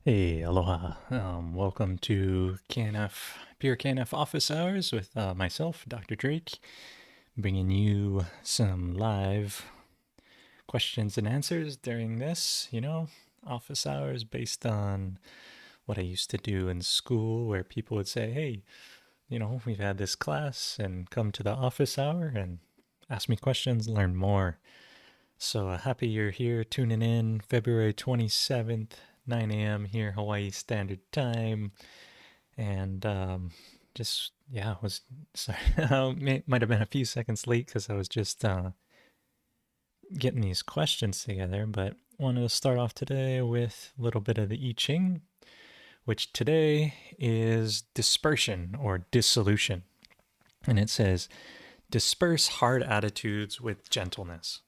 Hey, aloha. Welcome to KNF, Pure KNF Office Hours with myself, Dr. Drake, bringing you some live questions and answers during this, office hours based on what I used to do in school, where people would say, hey, we've had this class and come to the office hour and ask me questions, learn more. So happy you're here tuning in February 27th, 9 a.m. here, Hawaii Standard Time. And was sorry. Might have been a few seconds late because I was just getting these questions together. But wanted to start off today with a little bit of the I Ching, which today is dispersion or dissolution. And it says, disperse hard attitudes with gentleness.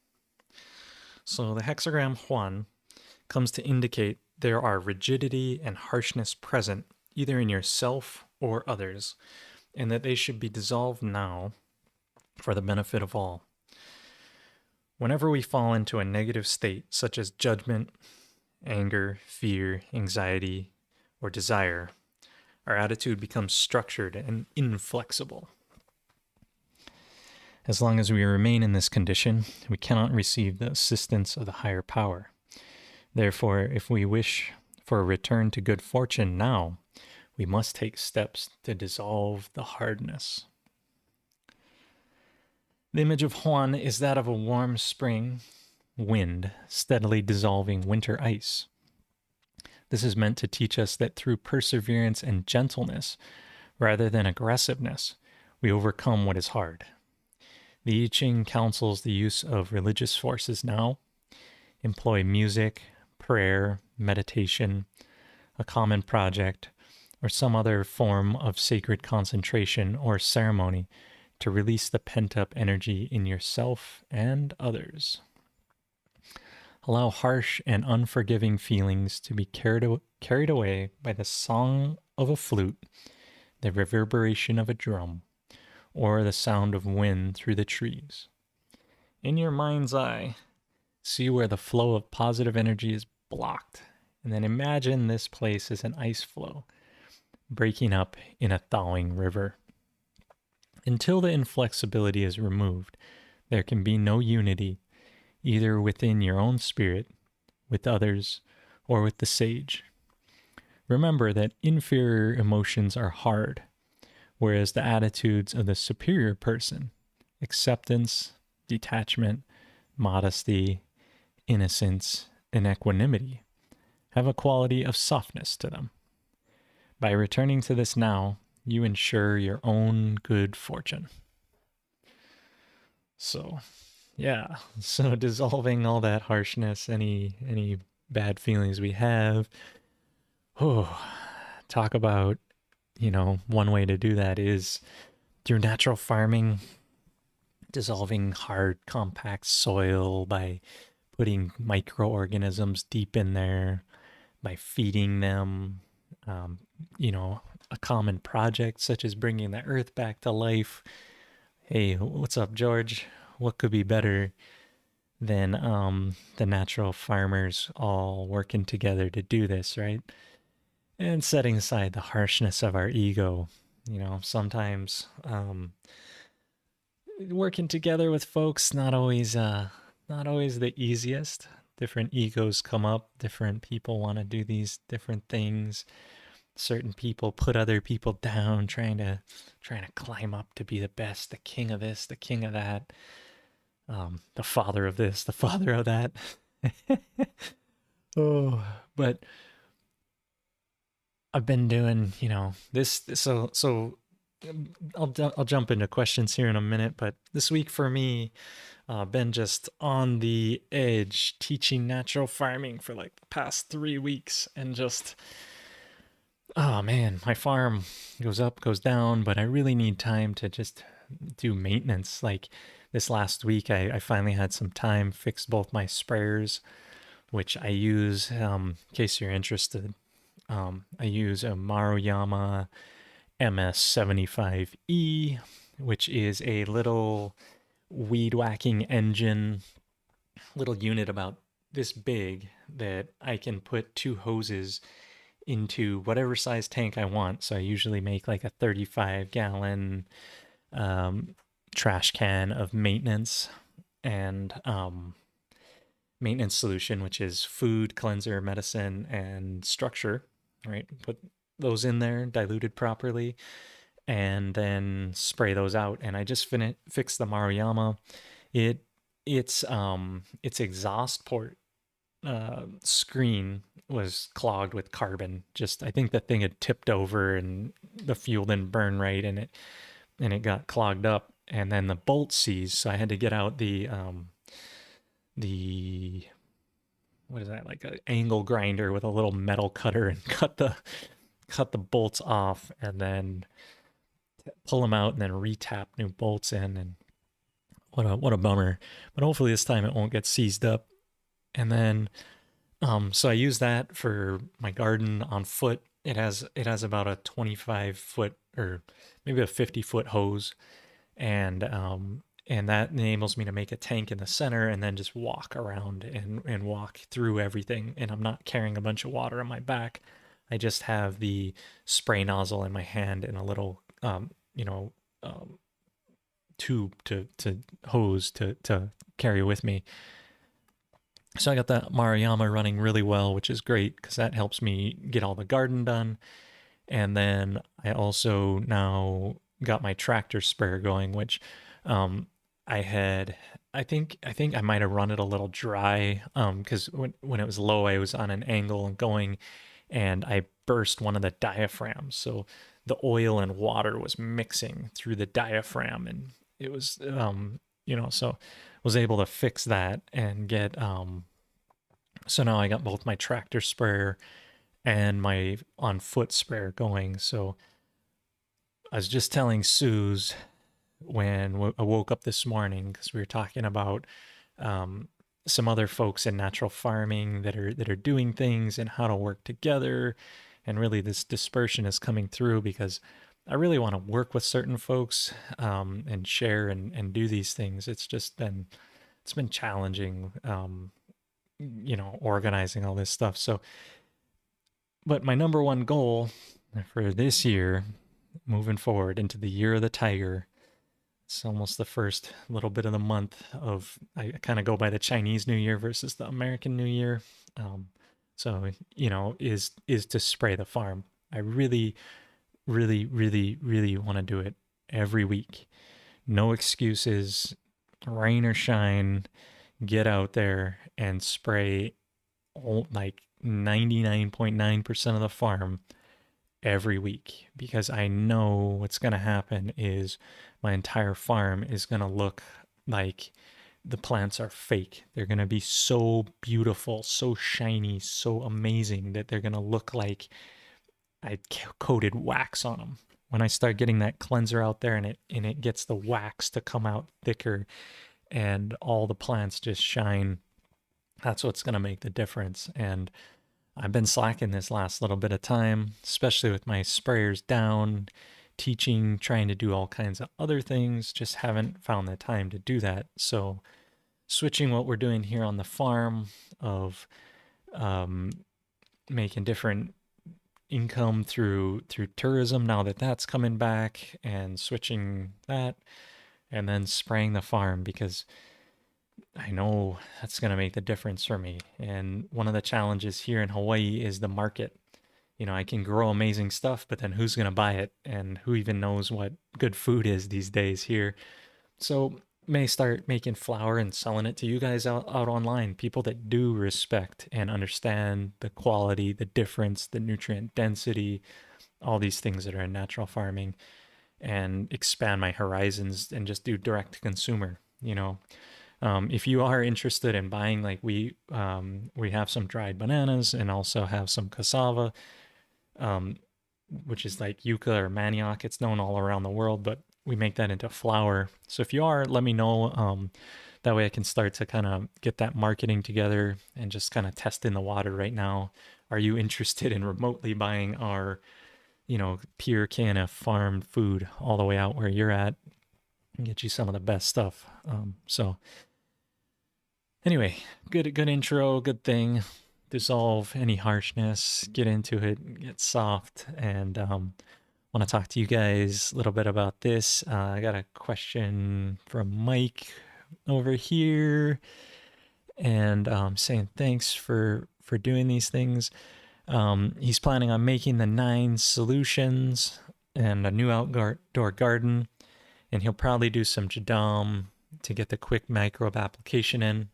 So the hexagram Hwan comes to indicate there are rigidity and harshness present either in yourself or others, and that they should be dissolved now for the benefit of all. Whenever we fall into a negative state, such as judgment, anger, fear, anxiety, or desire, our attitude becomes structured and inflexible. As long as we remain in this condition, we cannot receive the assistance of the higher power. Therefore, if we wish for a return to good fortune now, we must take steps to dissolve the hardness. The image of Hwan is that of a warm spring wind steadily dissolving winter ice. This is meant to teach us that through perseverance and gentleness, rather than aggressiveness, we overcome what is hard. The I Ching counsels the use of religious forces now. Employ music, prayer, meditation, a common project, or some other form of sacred concentration or ceremony to release the pent-up energy in yourself and others. Allow harsh and unforgiving feelings to be carried away by the song of a flute, the reverberation of a drum, or the sound of wind through the trees. In your mind's eye, see where the flow of positive energy is blocked, and then imagine this place as an ice flow, breaking up in a thawing river. Until the inflexibility is removed, there can be no unity, either within your own spirit, with others, or with the sage. Remember that inferior emotions are hard, whereas the attitudes of the superior person, acceptance, detachment, modesty, innocence, and equanimity, have a quality of softness to them. By returning to this now, you ensure your own good fortune. So, so dissolving all that harshness, any bad feelings we have. Talk about, one way to do that is through natural farming, dissolving hard, compact soil by putting microorganisms deep in there, by feeding them, a common project such as bringing the earth back to life. Hey, what's up, George? What could be better than the natural farmers all working together to do this, right? And setting aside the harshness of our ego. Sometimes working together with folks not always the easiest. Different egos come up. Different people want to do these different things. Certain people put other people down, trying to climb up to be the best, the king of this, the king of that, the father of this, the father of that. But I've been doing, this. So I'll jump into questions here in a minute. But this week for me, been just on the edge teaching natural farming for like the past 3 weeks, and just, oh man, my farm goes up, goes down, but I really need time to just do maintenance. Like this last week, I finally had some time, fixed both my sprayers, which I use, in case you're interested. I use a Maruyama MS75E, which is a little weed whacking engine, little unit about this big that I can put 2 hoses into whatever size tank I want. So I usually make like a 35-gallon trash can of maintenance and maintenance solution, which is food, cleanser, medicine, and structure, right? Put those in there, diluted properly, and then spray those out. And I just fixed the Maruyama. Its exhaust port screen was clogged with carbon. Just I think the thing had tipped over and the fuel didn't burn right, and it got clogged up. And then the bolt seized, so I had to get out the what is that, like an angle grinder with a little metal cutter and cut the bolts off, and then pull them out and then retap new bolts in. And what a bummer. But hopefully this time it won't get seized up. And then so I use that for my garden on foot. It has about a 25-foot or maybe a 50-foot hose, and that enables me to make a tank in the center and then just walk around and walk through everything. And I'm not carrying a bunch of water on my back. I just have the spray nozzle in my hand and a little tube to hose to carry with me. So I got that Maruyama running really well, which is great because that helps me get all the garden done. And then I also now got my tractor sprayer going, which I think I might have run it a little dry because when it was low, I was on an angle and going, and I burst one of the diaphragms. So the oil and water was mixing through the diaphragm, and it was so was able to fix that and get so now I got both my tractor sprayer and my on foot sprayer going. So I was just telling Suze when I woke up this morning, because we were talking about some other folks in natural farming that are doing things and how to work together, and really this dispersion is coming through because I really want to work with certain folks and share and do these things. It's been challenging, organizing all this stuff. So, but my number one goal for this year, moving forward into the year of the tiger, it's almost the first little bit of the month of, I kind of go by the Chinese New Year versus the American New Year. Is to spray the farm. I really, really, really, really want to do it every week. No excuses, rain or shine, get out there and spray like 99.9% of the farm every week, because I know what's going to happen is my entire farm is going to look like the plants are fake. They're going to be so beautiful, so shiny, so amazing that they're going to look like I coated wax on them. When I start getting that cleanser out there and it gets the wax to come out thicker and all the plants just shine, that's what's going to make the difference. And I've been slacking this last little bit of time, especially with my sprayers down, teaching, trying to do all kinds of other things, just haven't found the time to do that. So switching what we're doing here on the farm of making different income through tourism, now that that's coming back, and switching that and then spraying the farm, because I know that's going to make the difference for me. And one of the challenges here in Hawaii is the market. I can grow amazing stuff, but then who's going to buy it? And who even knows what good food is these days here? So may start making flour and selling it to you guys out online, people that do respect and understand the quality, the difference, the nutrient density, all these things that are in natural farming, and expand my horizons and just do direct to consumer. If you are interested in buying, like we have some dried bananas and also have some cassava, which is like yucca or manioc. It's known all around the world, but we make that into flour. So if you are, let me know. That way I can start to kind of get that marketing together and just kind of test in the water right now. Are you interested in remotely buying our, pure KNF farm food all the way out where you're at and get you some of the best stuff? So anyway, good intro, good thing. dissolve any harshness, get into it, get soft, and want to talk to you guys a little bit about this. I got a question from Mike over here, and saying thanks for doing these things. He's planning on making the 9 solutions and a new outdoor garden, and he'll probably do some jadam to get the quick microbe application in.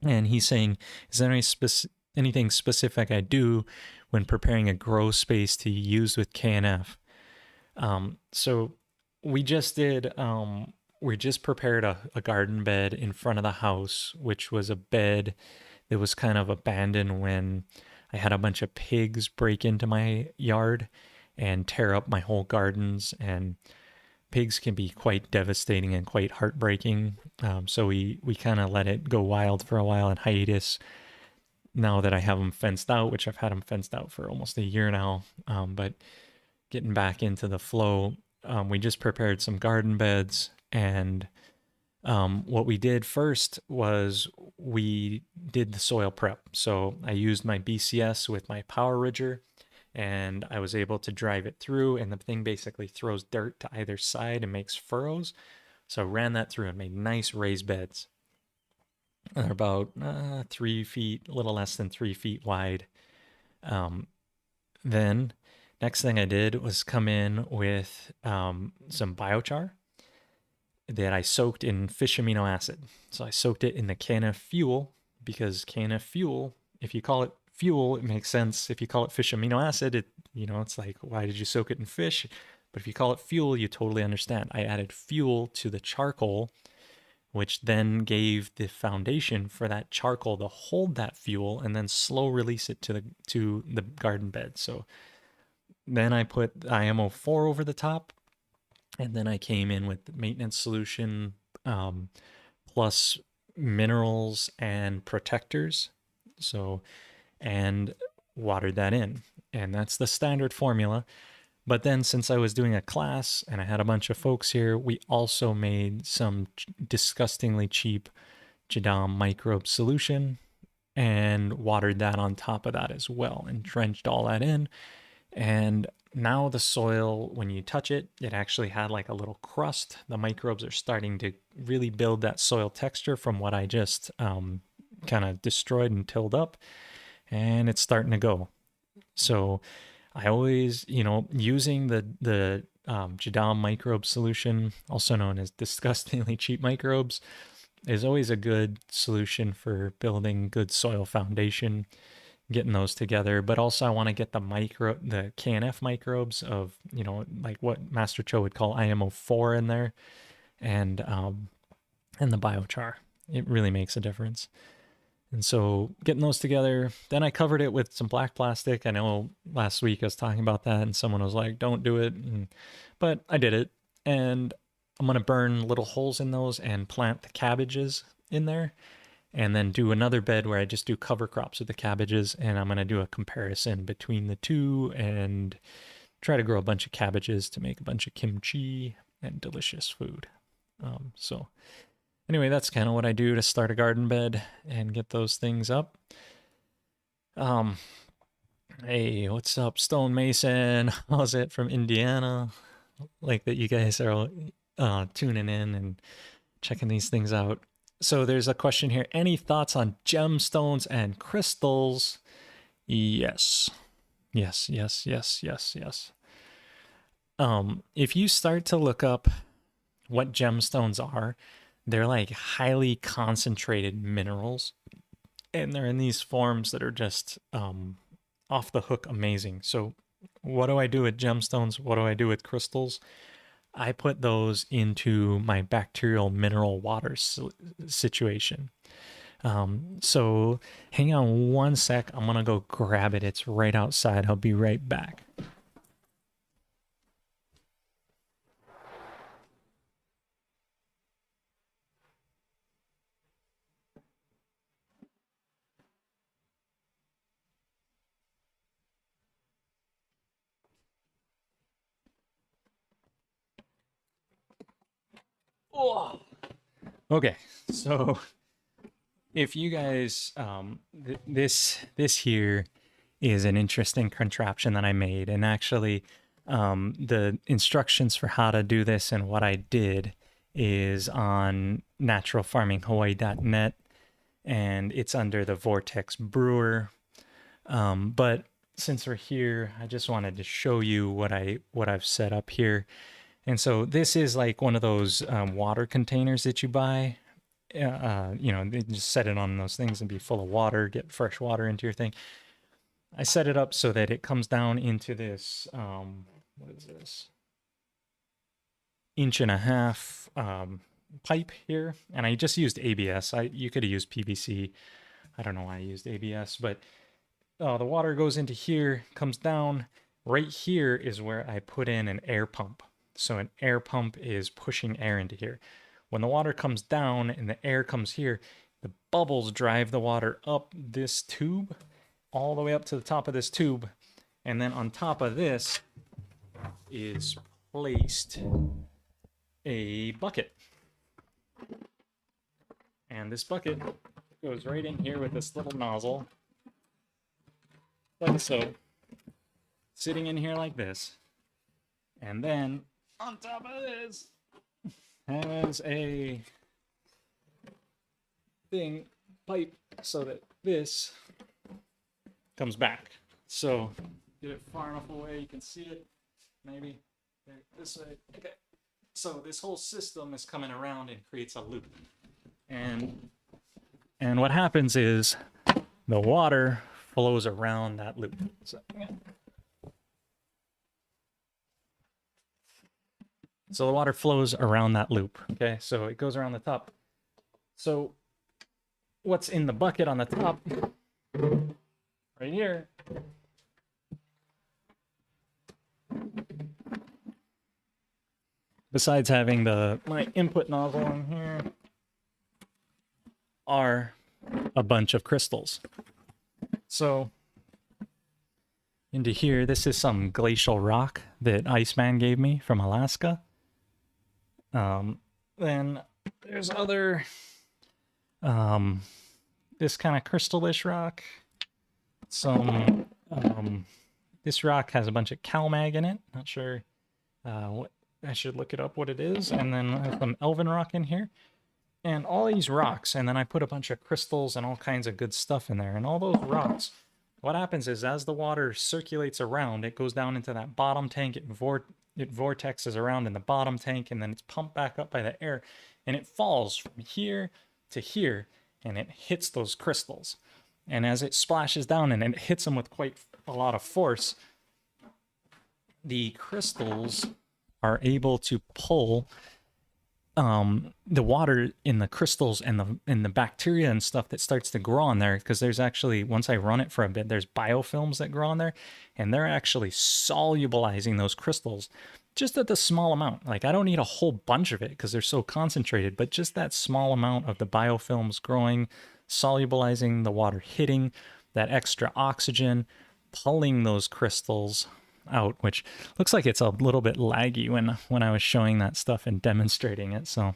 And he's saying, is there anything specific I do when preparing a grow space to use with KNF? So we just did, we just prepared a garden bed in front of the house, which was a bed that was kind of abandoned when I had a bunch of pigs break into my yard and tear up my whole gardens, and pigs can be quite devastating and quite heartbreaking. So we kind of let it go wild for a while in hiatus. Now that I have them fenced out, which I've had them fenced out for almost a year now, but getting back into the flow, we just prepared some garden beds. And what we did first was we did the soil prep. So I used my BCS with my power ridger, and I was able to drive it through, and the thing basically throws dirt to either side and makes furrows. So I ran that through and made nice raised beds. They're about 3 feet, a little less than 3 feet wide. Then next thing I did was come in with some biochar that I soaked in fish amino acid. So I soaked it in the KNF fuel, because KNF fuel, if you call it fuel, it makes sense. If you call it fish amino acid, it's like, why did you soak it in fish? But if you call it fuel, you totally understand. I added fuel to the charcoal, which then gave the foundation for that charcoal to hold that fuel and then slow release it to the garden bed. So then I put IMO4 over the top, and then I came in with the maintenance solution, plus minerals and protectors. So, and watered that in. And that's the standard formula. But then since I was doing a class and I had a bunch of folks here, we also made some disgustingly cheap jadam microbe solution and watered that on top of that as well, and drenched all that in. And now the soil, when you touch it, it actually had like a little crust. The microbes are starting to really build that soil texture from what I just kind of destroyed and tilled up. And it's starting to go. So I always, using the jadam microbe solution, also known as disgustingly cheap microbes, is always a good solution for building good soil foundation, getting those together. But also I want to get the KNF microbes of, like what Master Cho would call IMO4 in there, and the biochar. It really makes a difference. And so getting those together, then I covered it with some black plastic. I know last week I was talking about that and someone was like, don't do it. But I did it. And I'm going to burn little holes in those and plant the cabbages in there. And then do another bed where I just do cover crops with the cabbages. And I'm going to do a comparison between the two and try to grow a bunch of cabbages to make a bunch of kimchi and delicious food. So anyway, that's kind of what I do to start a garden bed and get those things up. Hey, what's up, Stone Mason? How's it from Indiana? Like that you guys are tuning in and checking these things out. So there's a question here. Any thoughts on gemstones and crystals? Yes. Yes. If you start to look up what gemstones are, they're like highly concentrated minerals, and they're in these forms that are just off the hook amazing. So what do I do with gemstones? What do I do with crystals? I put those into my bacterial mineral water situation. So hang on one sec. I'm going to go grab it. It's right outside. I'll be right back. Oh. Okay, so if you guys, this here is an interesting contraption that I made, and actually, the instructions for how to do this and what I did is on naturalfarminghawaii.net, and it's under the Vortex Brewer. But since we're here, I just wanted to show you what I've set up here. And so this is like one of those water containers that you buy. You know, they just set it on those things and be full of water, get fresh water into your thing. I set it up so that it comes down into this, what is this? 1.5 inch pipe here. And I just used ABS. You could have used PVC. I don't know why I used ABS, but the water goes into here, comes down. Right here is where I put in an air pump. So an air pump is pushing air into here. When the water comes down and the air comes here, the bubbles drive the water up this tube, all the way up to the top of this tube. And then on top of this is placed a bucket. And this bucket goes right in here with this little nozzle, like so, sitting in here like this. And then on top of this has a thing, pipe, so that this comes back. So get it far enough away you can see it, maybe this way. Okay, so this whole system is coming around and creates a loop, and what happens is the water flows around that loop. So the water flows around that loop. Okay, so it goes around the top. So what's in the bucket on the top right here besides having my input nozzle in here are a bunch of crystals. So into here, this is some glacial rock that Iceman gave me from Alaska. Then there's other this kind of crystallish rock. Some this rock has a bunch of CalMag in it. Not sure what I should look it up what it is. And then some Elven rock in here. And all these rocks, and then I put a bunch of crystals and all kinds of good stuff in there. And all those rocks, what happens is as the water circulates around, it goes down into that bottom tank, it vortexes around in the bottom tank, and then it's pumped back up by the air, and it falls from here to here, and it hits those crystals. And as it splashes down and it hits them with quite a lot of force, the crystals are able to pull the water in the crystals and the bacteria and stuff that starts to grow on there, because there's actually, once I run it for a bit, there's biofilms that grow on there, and they're actually solubilizing those crystals just at the small amount. Like, I don't need a whole bunch of it because they're so concentrated, but just that small amount of the biofilms growing, solubilizing the water, hitting that extra oxygen, pulling those crystals out, which looks like it's a little bit laggy when I was showing that stuff and demonstrating it. So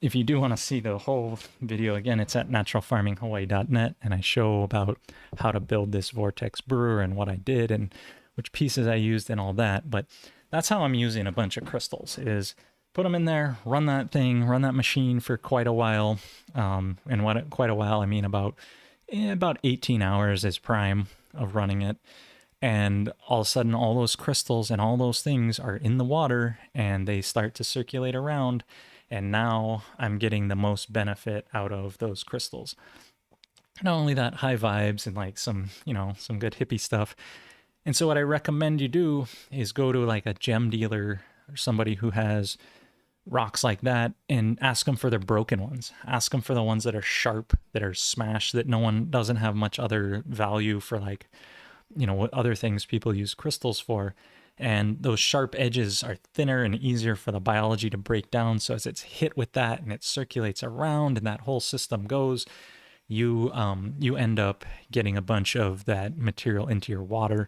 if you do want to see the whole video, again, it's at naturalfarminghawaii.net, and I show about how to build this Vortex Brewer and what I did and which pieces I used and all that. But that's how I'm using a bunch of crystals, is put them in there, run that machine for quite a while. And quite a while, I mean about 18 hours is prime of running it. And all of a sudden, all those crystals and all those things are in the water, and they start to circulate around. And now I'm getting the most benefit out of those crystals. Not only that, high vibes and like some good hippie stuff. And so what I recommend you do is go to like a gem dealer or somebody who has rocks like that and ask them for their broken ones. Ask them for the ones that are sharp, that are smashed, that no one doesn't have much other value for, like, what other things people use crystals for. And those sharp edges are thinner and easier for the biology to break down. So as it's hit with that and it circulates around and that whole system goes, you end up getting a bunch of that material into your water,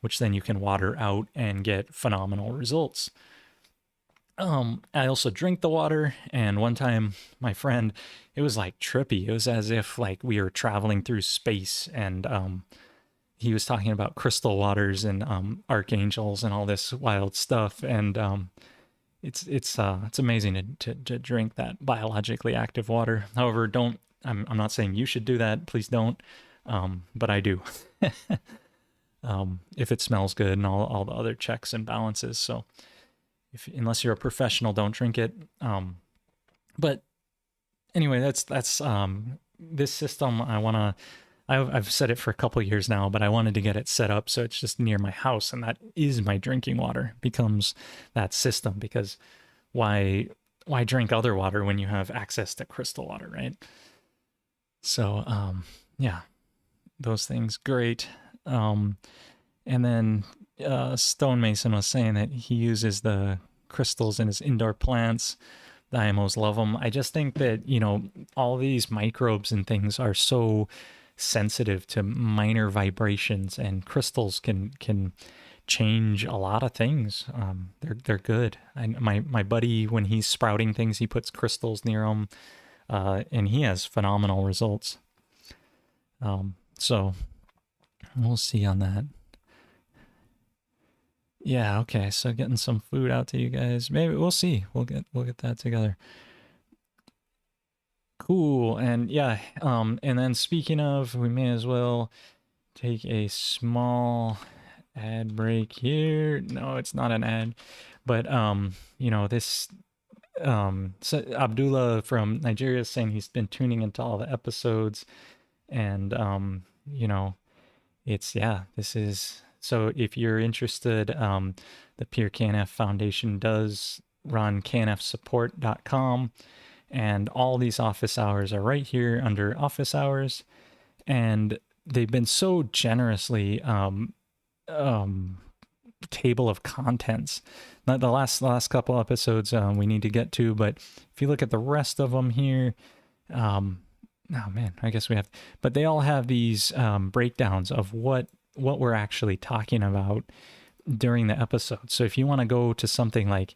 which then you can water out and get phenomenal results. I also drink the water, and one time my friend, it was like trippy. It was as if like we were traveling through space, and he was talking about crystal waters and archangels and all this wild stuff, and it's amazing to drink that biologically active water. However, don't I'm not saying you should do that. Please don't. But I do. If it smells good and all the other checks and balances. So unless you're a professional, don't drink it. But anyway, that's this system. I've said it for a couple of years now, but I wanted to get it set up so it's just near my house, and that is my drinking water. Becomes that system, because why drink other water when you have access to crystal water, right? So yeah, those things great. And then Stonemason was saying that he uses the crystals in his indoor plants. The IMOs love them. I just think that, all these microbes and things are so sensitive to minor vibrations, and crystals can change a lot of things. They're good. My buddy, when he's sprouting things, he puts crystals near them, and he has phenomenal results. So we'll see on that. Yeah, okay. So getting some food out to you guys. Maybe we'll see. We'll get that together. Cool. And yeah, and then speaking of, we may as well take a small ad break here. No, it's not an ad, but this so Abdullah from Nigeria is saying he's been tuning into all the episodes, and this is, so if you're interested, the Pure KNF Foundation does run knfsupport.com, and all these office hours are right here under office hours, and they've been so generously table of contents. Not the last couple episodes we need to get to, but if you look at the rest of them here, oh man, I guess we have, but they all have these breakdowns of what we're actually talking about during the episode. So if you want to go to something like,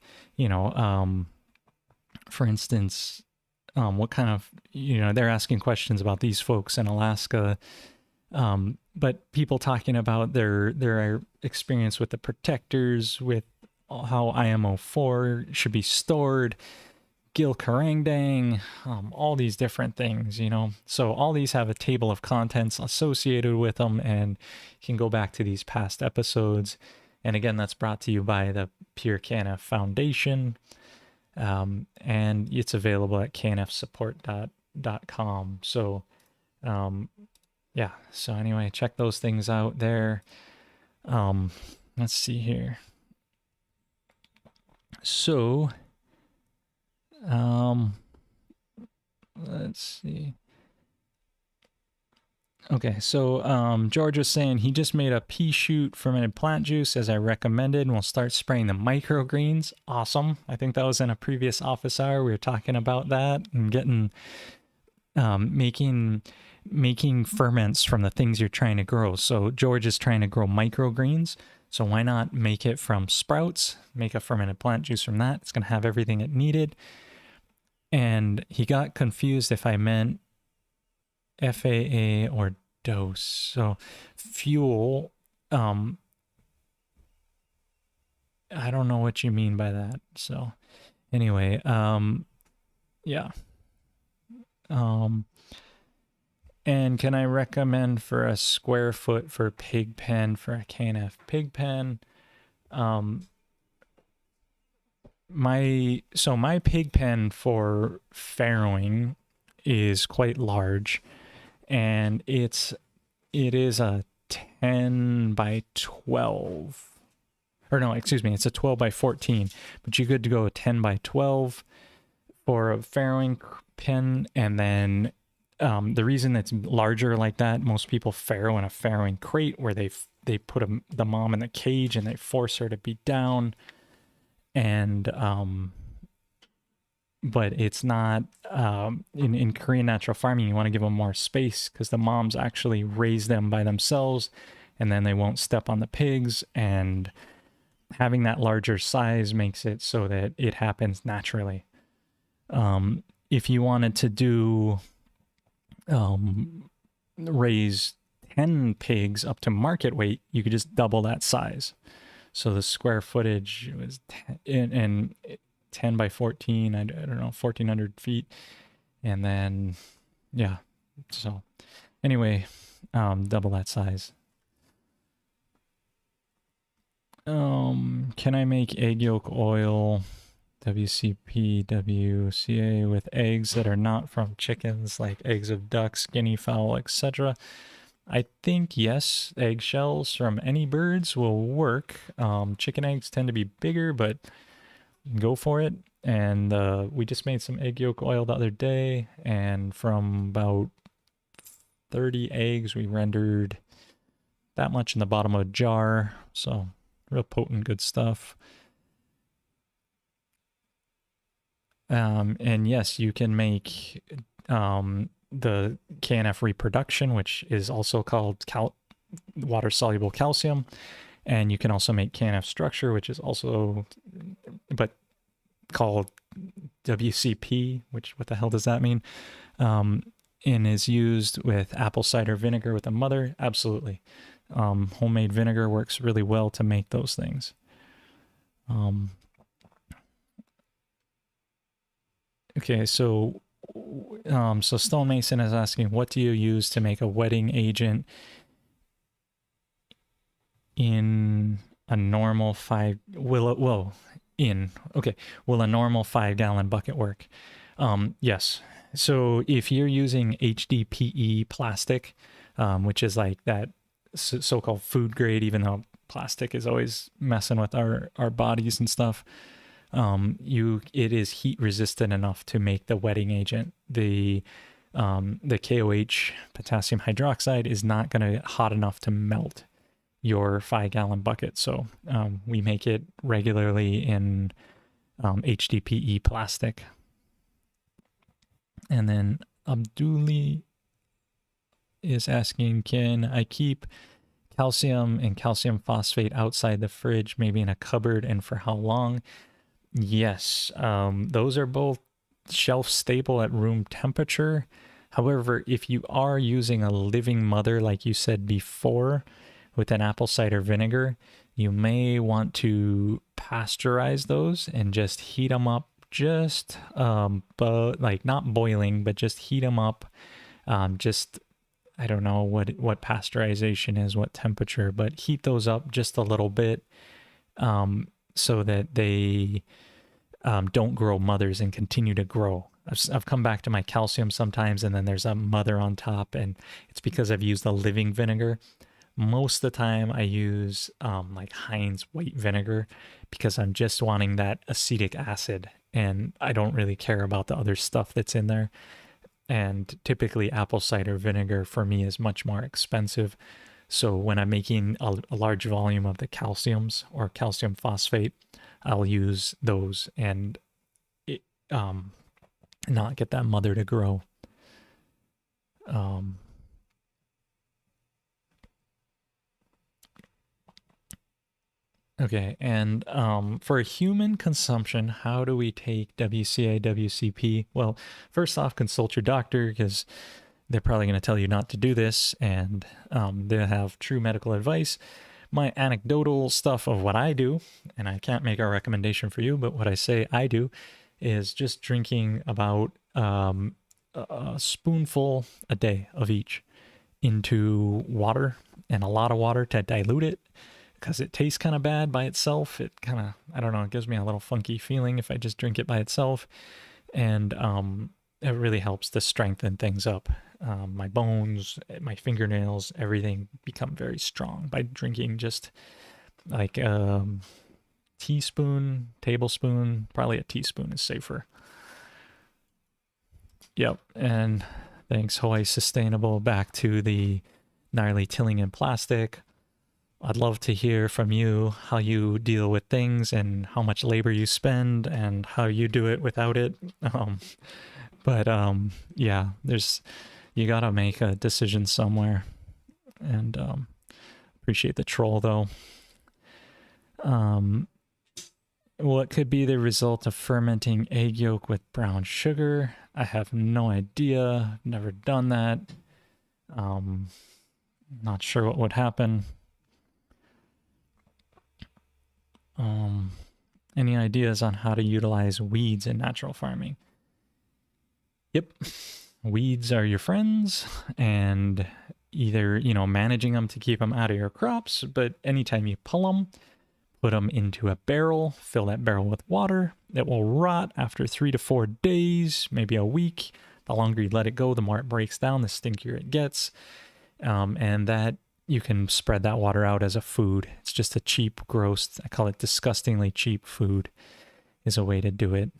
for instance, what kind of, they're asking questions about these folks in Alaska, but people talking about their experience with the protectors, with how IMO 4 should be stored, Gil Karangdang, all these different things, So all these have a table of contents associated with them, and you can go back to these past episodes. And again, that's brought to you by the Pure KNF Foundation. And it's available at knfsupport.com. So, yeah. So anyway, check those things out there. Let's see here. So, let's see. Okay, so George was saying he just made a pea shoot fermented plant juice as I recommended, and we'll start spraying the microgreens. Awesome. I think that was in a previous office hour. We were talking about that and getting making ferments from the things you're trying to grow. So George is trying to grow microgreens. So why not make it from sprouts, make a fermented plant juice from that? It's going to have everything it needed. And he got confused if I meant FAA or dose. So fuel, I don't know what you mean by that. So anyway, yeah. And can I recommend for a square foot for pig pen, for a KNF pig pen? My pig pen for farrowing is quite large, and it is a 10 by 12, or no, excuse me, it's a 12 by 14, but you could go 10 by 12 for a farrowing pen. And then the reason it's larger like that, most people farrow in a farrowing crate where they put the mom in the cage and they force her to be down. And but it's not, in Korean natural farming, you want to give them more space because the moms actually raise them by themselves, and then they won't step on the pigs. And having that larger size makes it so that it happens naturally. If you wanted to do raise 10 pigs up to market weight, you could just double that size. So the square footage was 10 by 14, I don't know, 1,400 feet. And then, yeah, so anyway, double that size. Can I make egg yolk oil, WCP, WCA, with eggs that are not from chickens, like eggs of ducks, guinea fowl, etc.? I think yes, eggshells from any birds will work. Chicken eggs tend to be bigger, but go for it. And we just made some egg yolk oil the other day, and from about 30 eggs, we rendered that much in the bottom of a jar. So real potent, good stuff. And yes, you can make the KNF reproduction, which is also called water-soluble calcium. And you can also make KNF structure, which is also, but called WCP, which, what the hell does that mean? And is used with apple cider vinegar with a mother. Absolutely. Homemade vinegar works really well to make those things. Okay, so Stonemason is asking, what do you use to make a wetting agent in a normal will a normal 5-gallon bucket work? Yes. So if you're using HDPE plastic, which is like that so-called food grade, even though plastic is always messing with our bodies and stuff, it is heat resistant enough to make the wetting agent. The KOH, potassium hydroxide, is not going to get hot enough to melt your 5-gallon bucket. So we make it regularly in HDPE plastic. And then Abduli is asking, can I keep calcium and calcium phosphate outside the fridge, maybe in a cupboard, and for how long? Yes, those are both shelf stable at room temperature. However, if you are using a living mother, like you said before, with an apple cider vinegar, you may want to pasteurize those and just heat them up, just but like not boiling, but just heat them up. Just, I don't know what pasteurization is, what temperature, but heat those up just a little bit, so that they don't grow mothers and continue to grow. I've come back to my calcium sometimes, and then there's a mother on top, and it's because I've used a living vinegar. Most of the time I use like Heinz white vinegar, because I'm just wanting that acetic acid, and I don't really care about the other stuff that's in there. And typically apple cider vinegar for me is much more expensive. So when I'm making a large volume of the calciums or calcium phosphate, I'll use those and not get that mother to grow. Okay, and for human consumption, how do we take WCA, WCP? Well, first off, consult your doctor, because they're probably going to tell you not to do this, and they have true medical advice. My anecdotal stuff of what I do, and I can't make a recommendation for you, but what I say I do is just drinking about a spoonful a day of each into water, and a lot of water to dilute it, because it tastes kind of bad by itself. It kind of, I don't know, it gives me a little funky feeling if I just drink it by itself. And it really helps to strengthen things up. My bones, my fingernails, everything become very strong by drinking just like a teaspoon, tablespoon, probably a teaspoon is safer. Yep, and thanks, Hawaii Sustainable. Back to the gnarly tilling in plastic. I'd love to hear from you how you deal with things and how much labor you spend and how you do it without it. Yeah, you gotta make a decision somewhere. And appreciate the troll though. Um, what could be the result of fermenting egg yolk with brown sugar? I have no idea. Never done that. Not sure what would happen. Any ideas on how to utilize weeds in natural farming? Yep. Weeds are your friends, and either, managing them to keep them out of your crops, but anytime you pull them, put them into a barrel, fill that barrel with water. It will rot after 3 to 4 days, maybe a week. The longer you let it go, the more it breaks down, the stinkier it gets. And that you can spread that water out as a food. It's just a cheap, gross, I call it disgustingly cheap food is a way to do it.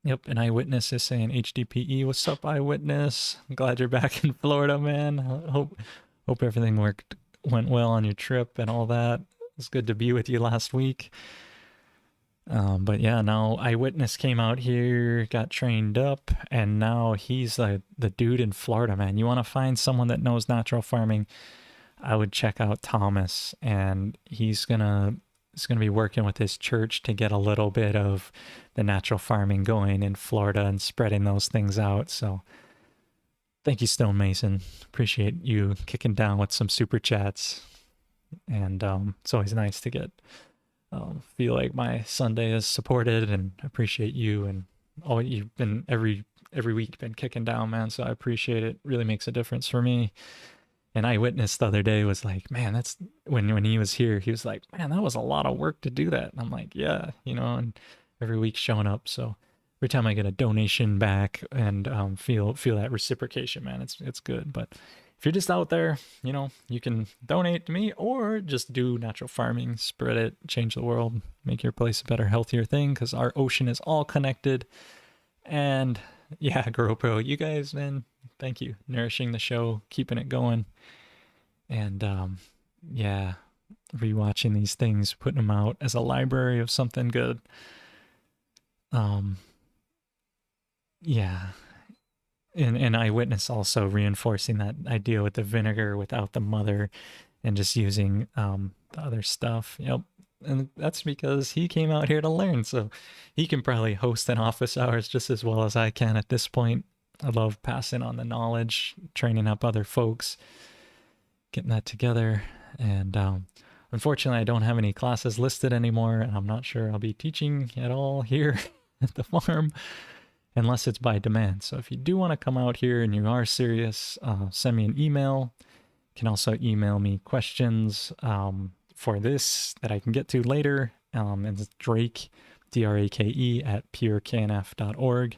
Yep, an eyewitness is saying HDPE. What's up, eyewitness? I'm glad you're back in Florida, man. Hope everything went well on your trip and all that. It's good to be with you last week. But yeah, now eyewitness came out here, got trained up, and now he's the dude in Florida, man. You want to find someone that knows natural farming, I would check out Thomas, and he's gonna be working with his church to get a little bit of the natural farming going in Florida and spreading those things out. So thank you, Stonemason. Appreciate you kicking down with some super chats. And it's always nice to get feel like my Sunday is supported, and appreciate you and all you've been every week been kicking down, man. So I appreciate it. Really makes a difference for me. And Eyewitness the other day was like, man, that's when he was here, he was like, man, that was a lot of work to do that. And I'm like, yeah, and every week showing up. So every time I get a donation back and feel that reciprocation, man, it's good. But if you're just out there, you can donate to me or just do natural farming, spread it, change the world, make your place a better, healthier thing, because our ocean is all connected. And yeah, GoPro, you guys, man, thank you. Nourishing the show, keeping it going. And yeah, rewatching these things, putting them out as a library of something good. Yeah. And Eyewitness also reinforcing that idea with the vinegar without the mother and just using the other stuff. Yep. And that's because he came out here to learn. So he can probably host an office hours just as well as I can at this point. I love passing on the knowledge, training up other folks, getting that together. And unfortunately, I don't have any classes listed anymore, and I'm not sure I'll be teaching at all here at the farm unless it's by demand. So if you do want to come out here and you are serious, send me an email. You can also email me questions for this that I can get to later. And it's Drake, DRAKE, at pureknf.org.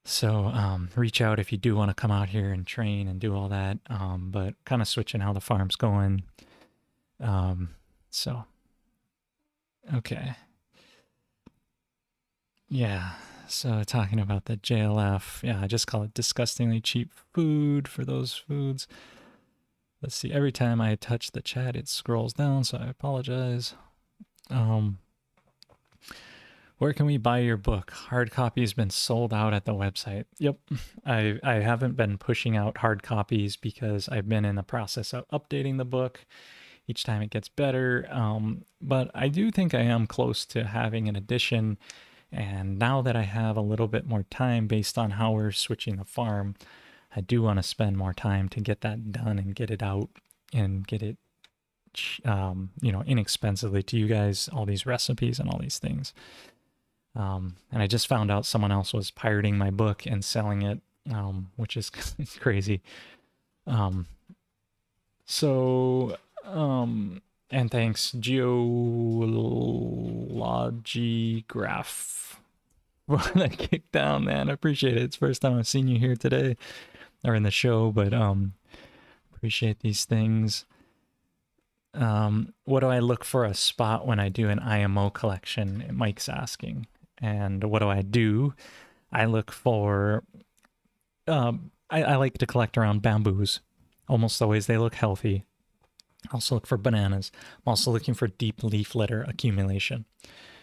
So reach out if you do want to come out here and train and do all that. But kind of switching how the farm's going. So, okay. Yeah. So talking about the JLF, yeah, I just call it disgustingly cheap food for those foods. Let's see, every time I touch the chat, it scrolls down, so I apologize. Where can we buy your book? Hard copy has been sold out at the website. Yep, I haven't been pushing out hard copies because I've been in the process of updating the book. Each time it gets better, but I do think I am close to having an edition. And now that I have a little bit more time based on how we're switching the farm, I do want to spend more time to get that done and get it out and get it, inexpensively to you guys, all these recipes and all these things. And I just found out someone else was pirating my book and selling it, which is crazy. And thanks, Geologigraph, for that kick down, man. I appreciate it. It's the first time I've seen you here today or in the show, but appreciate these things. What do I look for a spot when I do an IMO collection? Mike's asking. And what do? I look for, I like to collect around bamboos. Almost always they look healthy. I also look for bananas. I'm also looking for deep leaf litter accumulation.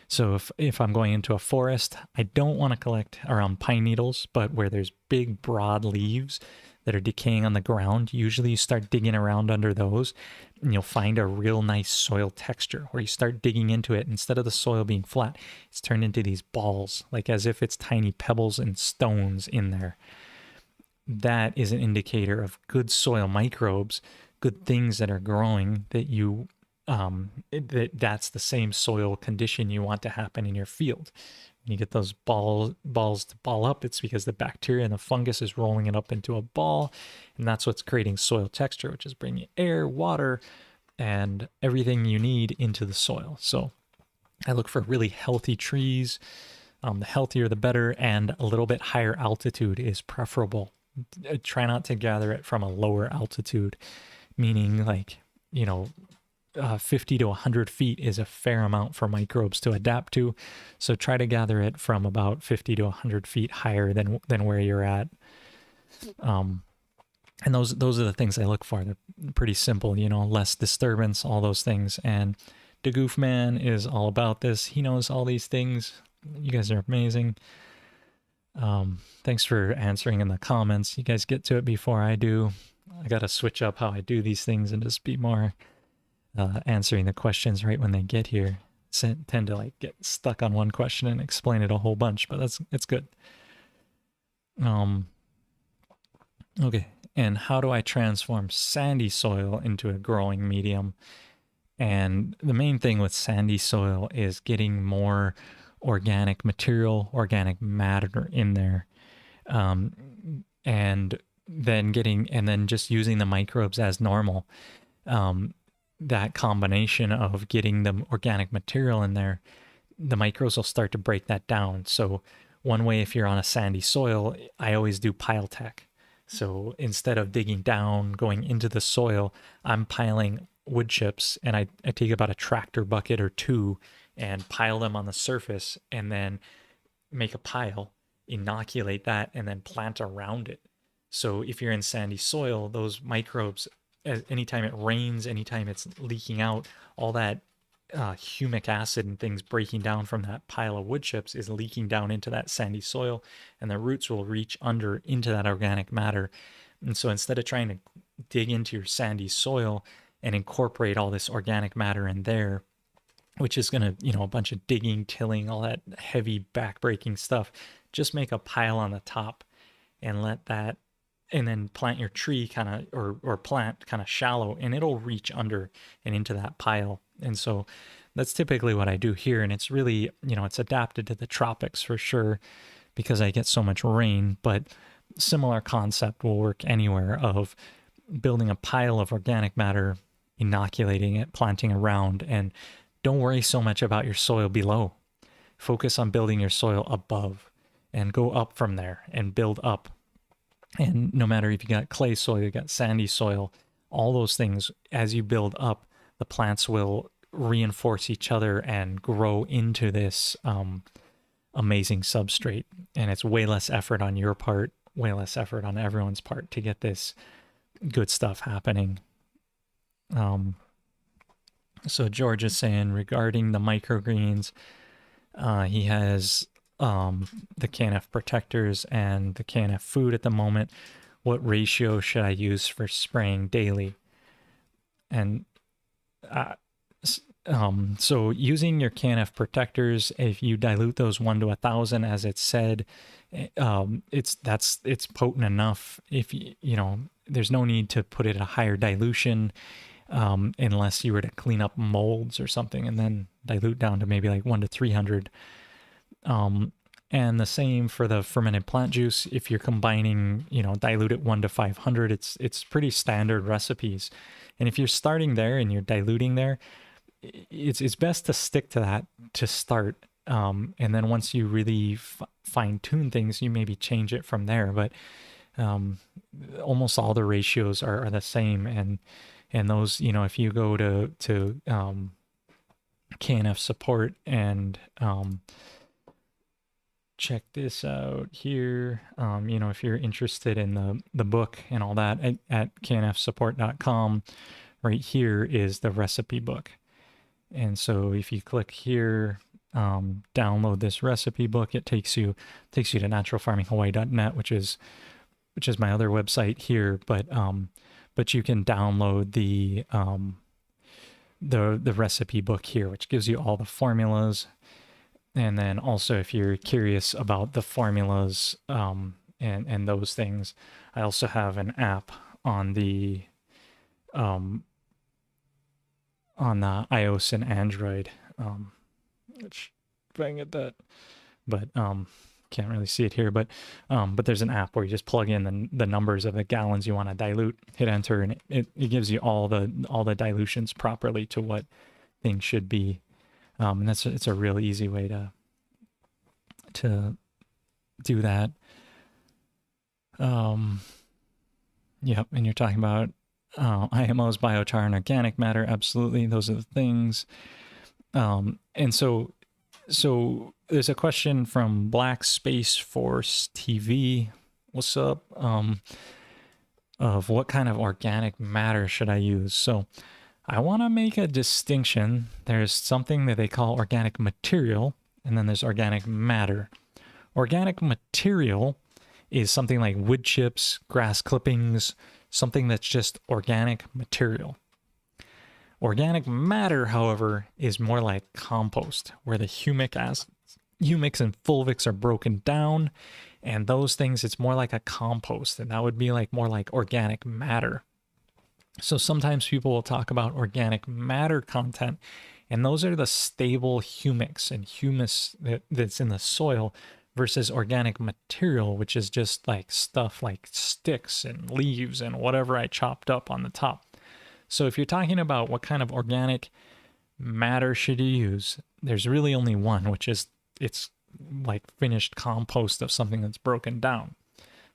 So if I'm going into a forest, I don't want to collect around pine needles, but where there's big, broad leaves that are decaying on the ground. Usually you start digging around under those and you'll find a real nice soil texture where you start digging into it. Instead of the soil being flat, it's turned into these balls, like as if it's tiny pebbles and stones in there. That is an indicator of good soil microbes, good things that are growing, that you that's the same soil condition you want to happen in your field. When you get those balls to ball up, it's because the bacteria and the fungus is rolling it up into a ball, and that's what's creating soil texture, which is bringing air, water, and everything you need into the soil. So I look for really healthy trees. The healthier the better, and a little bit higher altitude is preferable. Try not to gather it from a lower altitude, meaning like, 50 to 100 feet is a fair amount for microbes to adapt to. So try to gather it from about 50 to 100 feet higher than where you're at. And those are the things I look for. They're pretty simple, less disturbance, all those things. And the Goof Man is all about this. He knows all these things. You guys are amazing. Thanks for answering in the comments. You guys get to it before I do. I got to switch up how I do these things and just be more answering the questions right when they get here. Tend to like get stuck on one question and explain it a whole bunch, but it's good. Okay, and how do I transform sandy soil into a growing medium? And the main thing with sandy soil is getting more organic material, organic matter in there, and then just using the microbes as normal. That combination of getting the organic material in there, the microbes will start to break that down. So one way, if you're on a sandy soil, I always do pile tech. So instead of digging down, going into the soil, I'm piling wood chips, and I take about a tractor bucket or two and pile them on the surface, and then make a pile, inoculate that, and then plant around it. So if you're in sandy soil, those microbes, anytime it rains, anytime it's leaking out, all that humic acid and things breaking down from that pile of wood chips is leaking down into that sandy soil, and the roots will reach under into that organic matter. And so instead of trying to dig into your sandy soil and incorporate all this organic matter in there, which is going to, a bunch of digging, tilling, all that heavy back-breaking stuff, just make a pile on the top and let that, and then plant your tree kind of, or plant kind of shallow, and it'll reach under and into that pile. And so that's typically what I do here. And it's really, it's adapted to the tropics for sure because I get so much rain, but similar concept will work anywhere, of building a pile of organic matter, inoculating it, planting around, and don't worry so much about your soil below. Focus on building your soil above and go up from there and build up. And no matter if you got clay soil, you got sandy soil, all those things, as you build up, the plants will reinforce each other and grow into this amazing substrate. And it's way less effort on your part, way less effort on everyone's part to get this good stuff happening. So George is saying regarding the microgreens, he has the KNF protectors and the KNF food at the moment. What ratio should I use for spraying daily? And so using your KNF protectors, if you dilute those 1 to 1,000, as it said, it's potent enough. If there's no need to put it at a higher dilution, unless you were to clean up molds or something, and then dilute down to maybe like 1 to 300. And the same for the fermented plant juice. If you're combining, dilute it 1 to 500, it's pretty standard recipes. And if you're starting there and you're diluting there, it's best to stick to that to start. And then once you really fine tune things, you maybe change it from there. But almost all the ratios are the same. And those, if you go to KNF support and check this out here, if you're interested in the book and all that, at knfsupport.com, right here is the recipe book. And so if you click here, download this recipe book, it takes you to naturalfarminghawaii.net, which is which is my other website here, but you can download the recipe book here, which gives you all the formulas. And then also, if you're curious about the formulas and those things, I also have an app on the iOS and Android, which if I can get that, but can't really see it here, but there's an app where you just plug in the numbers of the gallons you want to dilute, hit enter, and it gives you all the dilutions properly to what things should be. And it's a really easy way to do that. Yep, and you're talking about IMOs, biochar, and organic matter. Absolutely, those are the things. And so there's a question from Black Space Force TV. What's up? Of what kind of organic matter should I use? So I want to make a distinction. There's something that they call organic material, and then there's organic matter. Organic material is something like wood chips, grass clippings, something that's just organic material. Organic matter, however, is more like compost, where the humic and fulvics are broken down, and those things, it's more like a compost, and that would be like more like organic matter. So sometimes people will talk about organic matter content, and those are the stable humics and humus that's in the soil, versus organic material, which is just like stuff like sticks and leaves and whatever I chopped up on the top. So if you're talking about what kind of organic matter should you use, there's really only one, which is it's like finished compost of something that's broken down.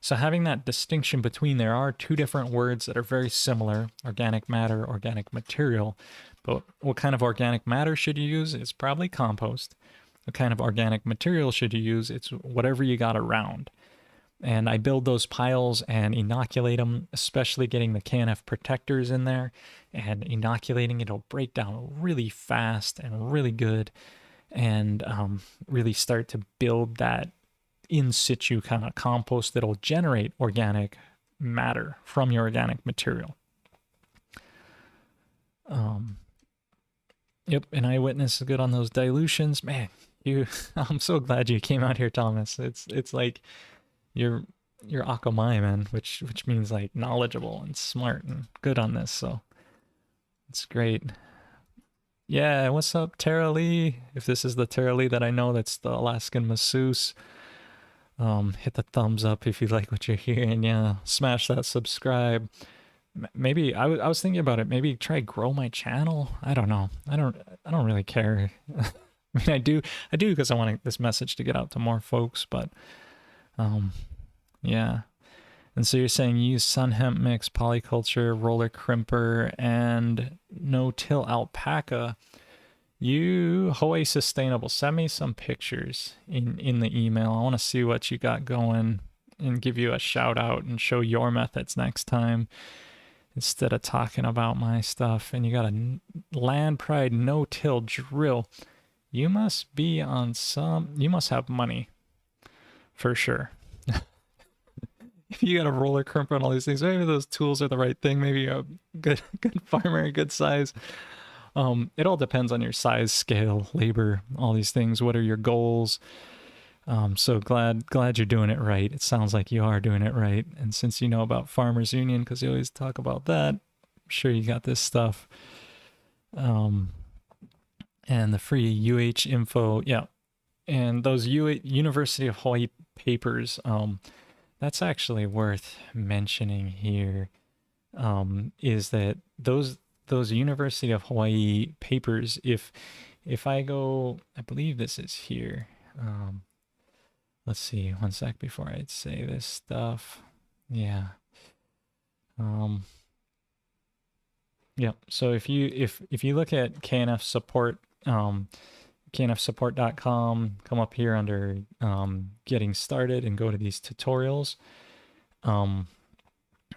So having that distinction between, there are two different words that are very similar, organic matter, organic material, but what kind of organic matter should you use? It's probably compost. What kind of organic material should you use? It's whatever you got around. And I build those piles and inoculate them, especially getting the KNF protectors in there and inoculating. It'll break down really fast and really good, and really start to build that in situ kind of compost that'll generate organic matter from your organic material. Yep, and Eyewitness is good on those dilutions. Man, I'm so glad you came out here, Thomas. It's like you're Akamai, man, which means like knowledgeable and smart and good on this, so it's great. Yeah, what's up, Tara Lee? If this is the Tara Lee that I know, that's the Alaskan masseuse. Hit the thumbs up if you like what you're hearing. Yeah, smash that subscribe. Maybe I was thinking about it. Maybe try grow my channel. I don't know. I don't really care. I mean, I do because I want this message to get out to more folks. But yeah. And so you're saying you use sun hemp mix, polyculture, roller crimper, and no-till alpaca. You, Hawaii Sustainable, send me some pictures in the email. I want to see what you got going and give you a shout out and show your methods next time instead of talking about my stuff. And you got a Land Pride no-till drill. You must be on you must have money for sure. If you got a roller crimper and all these things, maybe those tools are the right thing. Maybe you're a good farmer, good size. It all depends on your size, scale, labor, all these things. What are your goals? So glad you're doing it right. It sounds like you are doing it right. And since you know about Farmers Union, because you always talk about that, I'm sure you got this stuff. And the free UH info, yeah. And those University of Hawaii papers, that's actually worth mentioning here, is that those University of Hawaii papers, if I go, I believe this is here. Let's see, one sec before I say this stuff. Yeah. Yeah. So if you look at KNF support, knfsupport.com, come up here under getting started and go to these tutorials,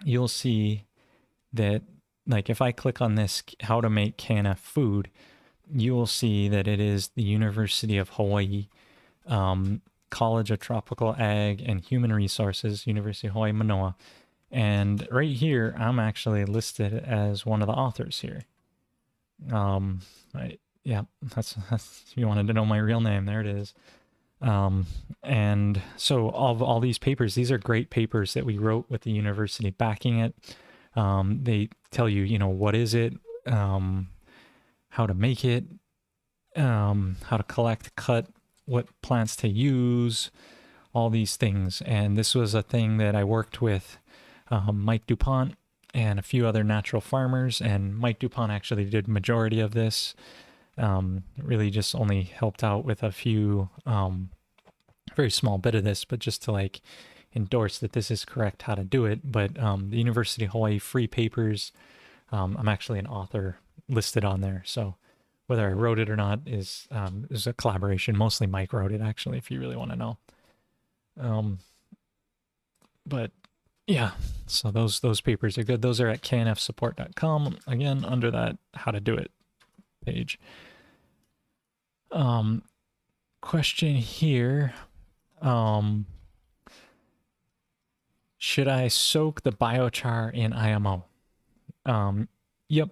you'll see that, like, if I click on this, how to make KNF food, you will see that it is the University of Hawaii College of Tropical Ag and Human Resources, University of Hawaii, Manoa. And right here, I'm actually listed as one of the authors here. Yeah, that's if you wanted to know my real name, there it is. And so of all these papers, these are great papers that we wrote with the university backing it. They tell you, you know, what is it, how to make it, how to collect, cut, what plants to use, all these things. And this was a thing that I worked with Mike DuPont and a few other natural farmers, and Mike DuPont actually did majority of this. Really just only helped out with a few, very small bit of this, but just to like endorse that this is correct how to do it. But the University of Hawaii free papers, I'm actually an author listed on there. So whether I wrote it or not is a collaboration. Mostly Mike wrote it, actually, if you really want to know. But yeah, so those papers are good. Those are at knfsupport.com, again, under that how to do it page. Question here. Should I soak the biochar in IMO? Yep.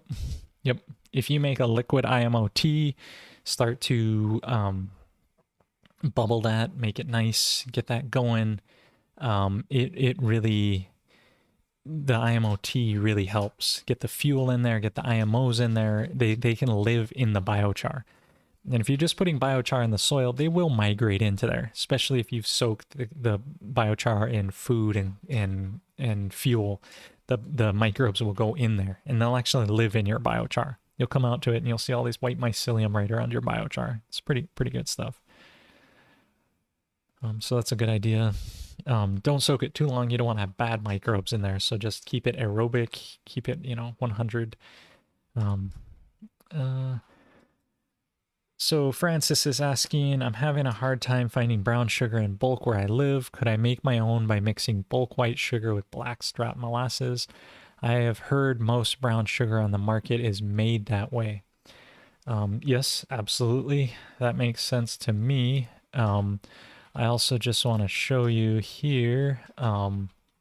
If you make a liquid IMO tea, start to bubble that, make it nice, get that going. It really, the IMO tea really helps get the fuel in there, get the IMOs in there. They can live in the biochar. And if you're just putting biochar in the soil, they will migrate into there, especially if you've soaked the biochar in food and fuel. The microbes will go in there and they'll actually live in your biochar. You'll come out to it and you'll see all these white mycelium right around your biochar. It's pretty good stuff. So that's a good idea. Don't soak it too long. You don't want to have bad microbes in there. So just keep it aerobic, keep it, 100. So Francis is asking, I'm having a hard time finding brown sugar in bulk where I live. Could I make my own by mixing bulk white sugar with blackstrap molasses? I have heard most brown sugar on the market is made that way. Yes, absolutely. That makes sense to me. I also just want to show you here,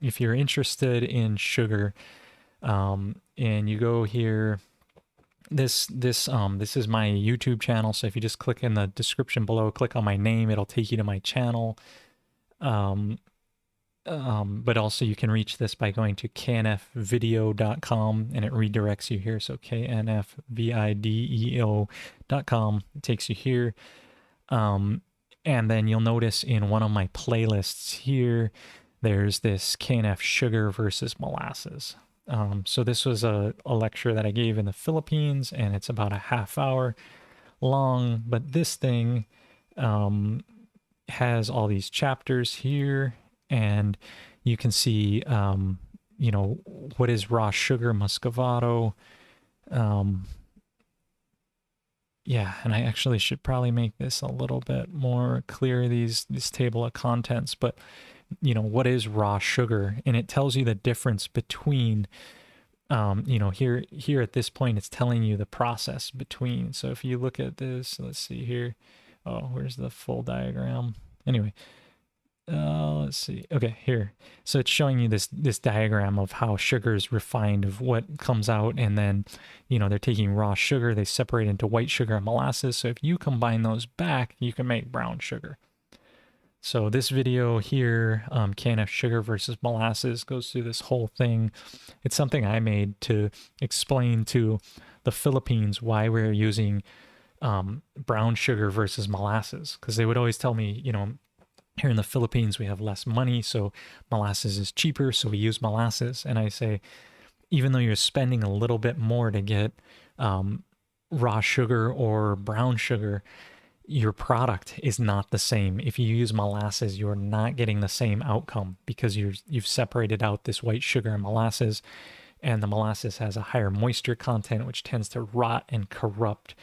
if you're interested in sugar, and you go here, this is my YouTube channel. So if you just click in the description below, click on my name, it'll take you to my channel. But also you can reach this by going to knfvideo.com and it redirects you here. So knfvideo.com, it takes you here. And then you'll notice in one of my playlists here, there's this KNF sugar versus molasses. So this was a lecture that I gave in the Philippines, and it's about a half hour long. But this thing has all these chapters here, and you can see, what is raw sugar, muscovado. Yeah, and I actually should probably make this a little bit more clear, this table of contents, but what is raw sugar? And it tells you the difference between, here at this point, it's telling you the process between. So if you look at this, let's see here. Oh, where's the full diagram? Anyway, let's see. Okay, here. So it's showing you this diagram of how sugar is refined, of what comes out, and then, they're taking raw sugar, they separate into white sugar and molasses. So if you combine those back, you can make brown sugar. So this video here, KNF sugar versus molasses, goes through this whole thing. It's something I made to explain to the Philippines why we're using brown sugar versus molasses, because they would always tell me, here in the Philippines, we have less money, so molasses is cheaper, so we use molasses. And I say, even though you're spending a little bit more to get raw sugar or brown sugar, your product is not the same. If you use molasses, you're not getting the same outcome because you've separated out this white sugar and molasses, and the molasses has a higher moisture content, which tends to rot and corrupt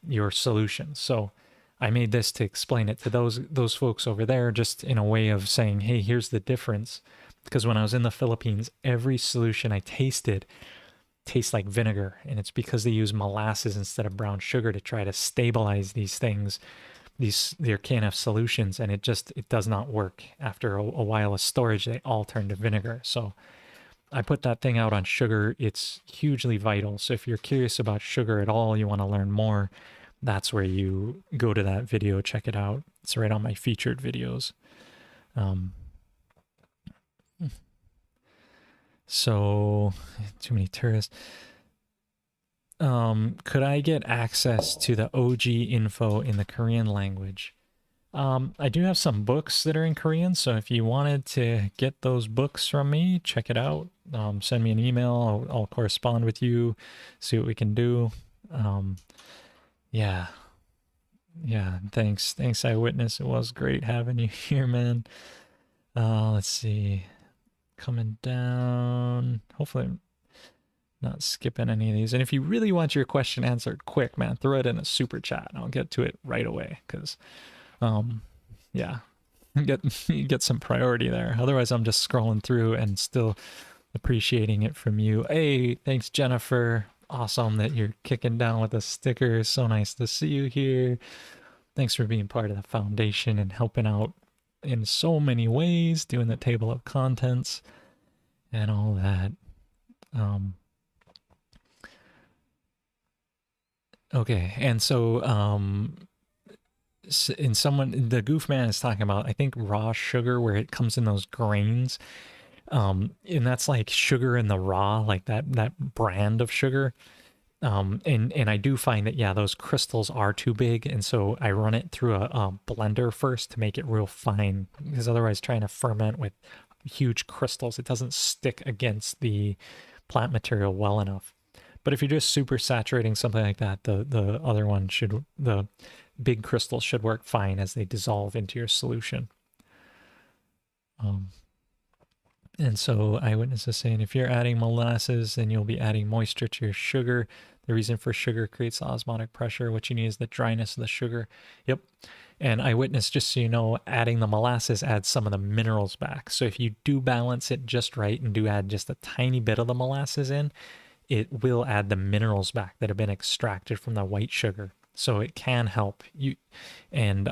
your solution. So I made this to explain it to those folks over there, just in a way of saying, hey, here's the difference. Because when I was in the Philippines, every solution I tasted tastes like vinegar, and it's because they use molasses instead of brown sugar to try to stabilize these things. their KNF solutions, and it does not work. After a while of storage, they all turn to vinegar. So I put that thing out on sugar. It's hugely vital. So if you're curious about sugar at all, you want to learn more, that's where you go to that video, check it out. It's right on my featured videos. So too many tourists. Could I get access to the OG info in the Korean language? I do have some books that are in Korean, so if you wanted to get those books from me, check it out. Send me an email. I'll correspond with you, see what we can do. Yeah. Thanks, Eyewitness. It was great having you here, man. Let's see. Coming down. Hopefully I'm not skipping any of these. And if you really want your question answered quick, man, throw it in a super chat and I'll get to it right away, because yeah, get some priority there. Otherwise I'm just scrolling through and still appreciating it from you. Hey, thanks, Jennifer. Awesome that you're kicking down with a sticker. So nice to see you here. Thanks for being part of the foundation and helping out in so many ways, doing the table of contents and all that. Okay, and so the Goof Man is talking about, I think, raw sugar, where it comes in those grains, and that's like sugar in the raw, like that brand of sugar. And I do find that, yeah, those crystals are too big, and so I run it through a blender first to make it real fine, because otherwise trying to ferment with huge crystals, it doesn't stick against the plant material well enough. But if you're just super saturating something like that, the other one the big crystals should work fine as they dissolve into your solution. And so Eyewitness is saying, if you're adding molasses, then you'll be adding moisture to your sugar. The reason for sugar creates osmotic pressure. What you need is the dryness of the sugar. Yep. And Eyewitness, just so you know, adding the molasses adds some of the minerals back. So if you do balance it just right and do add just a tiny bit of the molasses in, it will add the minerals back that have been extracted from the white sugar. So it can help you. And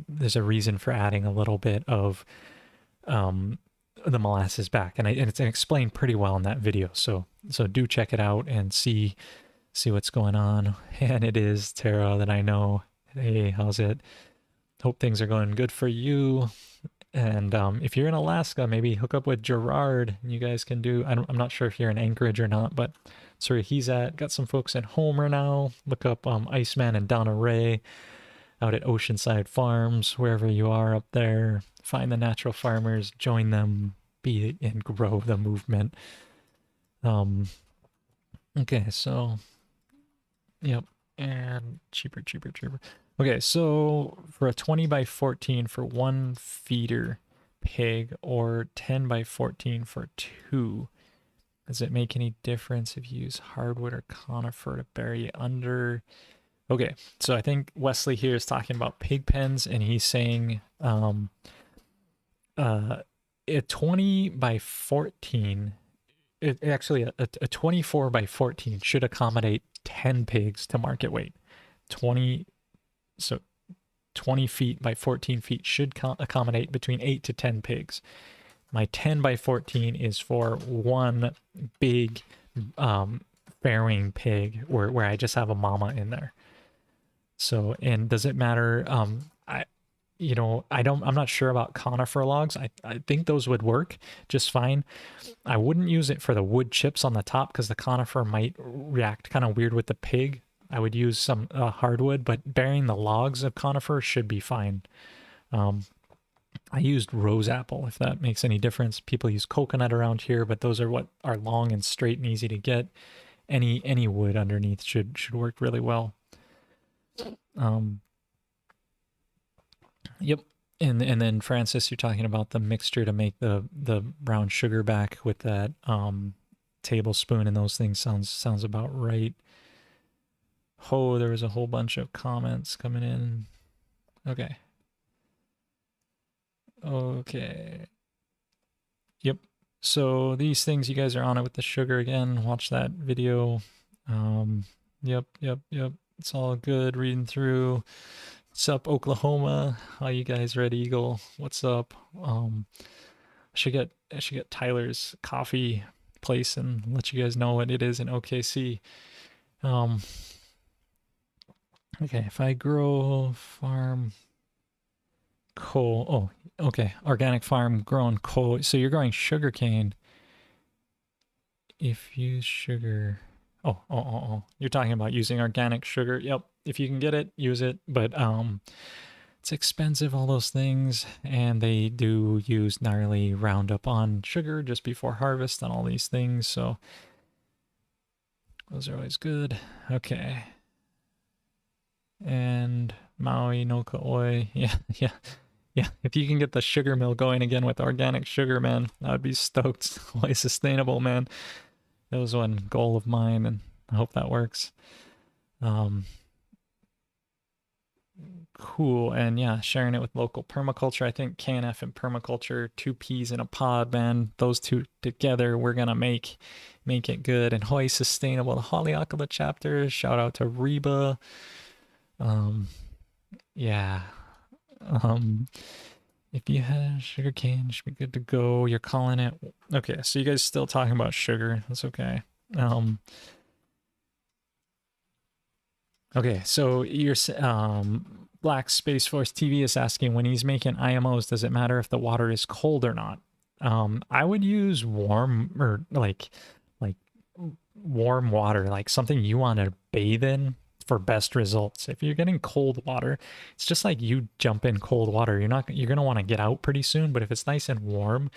there's a reason for adding a little bit of the molasses back, and it's explained pretty well in that video. So do check it out and see what's going on. And it is Tara that I know. Hey, how's it? Hope things are going good for you. And if you're in Alaska, maybe hook up with Gerard. You guys can do, I'm not sure if you're in Anchorage or not, but that's where he's at. Got some folks in Homer now. Look up Iceman and Donna Ray out at Oceanside Farms, wherever you are up there. Find the natural farmers, join them, be and grow the movement. Okay, so, yep, and cheaper. Okay, so for a 20 by 14 for 1 feeder pig, or 10 by 14 for 2, does it make any difference if you use hardwood or conifer to bury under? Okay, so I think Wesley here is talking about pig pens, and he's saying a 20 by 14, actually a 24 by 14 should accommodate 10 pigs to market weight. 20 feet by 14 feet should accommodate between 8 to 10 pigs. My 10 by 14 is for one big farrowing pig where I just have a mama in there. So, and does it matter? I'm not sure about conifer logs. I think those would work just fine. I wouldn't use it for the wood chips on the top, because the conifer might react kind of weird with the pig. I would use some hardwood, but burying the logs of conifer should be fine. I used rose apple, if that makes any difference. People use coconut around here, but those are what are long and straight and easy to get. Any wood underneath should work really well. Yep. And then Francis, you're talking about the mixture to make the brown sugar back with that tablespoon and those things. Sounds about right. Oh, there was a whole bunch of comments coming in. Okay. Yep. So these things, you guys are on it with the sugar again. Watch that video. Yep. It's all good reading through. What's up, Oklahoma? How you guys, Red Eagle? What's up? I should get Tyler's coffee place and let you guys know what it is in OKC. Um, okay, if I grow farm coal, oh, okay, organic farm grown coal. So you're growing sugarcane. If use sugar, oh, you're talking about using organic sugar. Yep, if you can get it, use it. But it's expensive, all those things, and they do use gnarly Roundup on sugar just before harvest and all these things, so those are always good. Okay. And Maui no Oi. Yeah. If you can get the sugar mill going again with organic sugar, man, I would be stoked. Why sustainable, man. That was one goal of mine, and I hope that works. Cool. And yeah, sharing it with local permaculture. I think KNF and permaculture, two peas in a pod, man. Those two together, we're gonna make it good. And Hawaii Sustainable, the Haleakala chapter. Shout out to Reba. Yeah. If you have sugar cane, you should be good to go. You're calling it. Okay, so you guys still talking about sugar. That's okay. Okay, so you're Black Space Force TV is asking, when he's making IMOs, does it matter if the water is cold or not? I would use warm, or like warm water, like something you want to bathe in for best results. If you're getting cold water, it's just like you jump in cold water. You're going to want to get out pretty soon, but if it's nice and warm,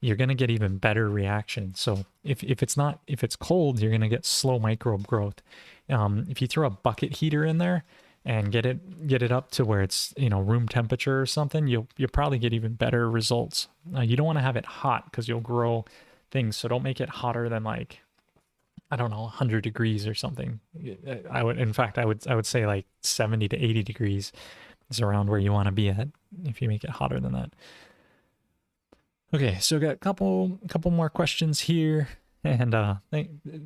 you're going to get even better reaction. So if it's cold, you're going to get slow microbe growth. If you throw a bucket heater in there and get it up to where it's, room temperature or something, you'll probably get even better results. You don't want to have it hot because you'll grow things. So don't make it hotter than, like, I don't know, 100 degrees or something. I would say like 70 to 80 degrees is around where you want to be at if you make it hotter than that. Okay, so got a couple more questions here, and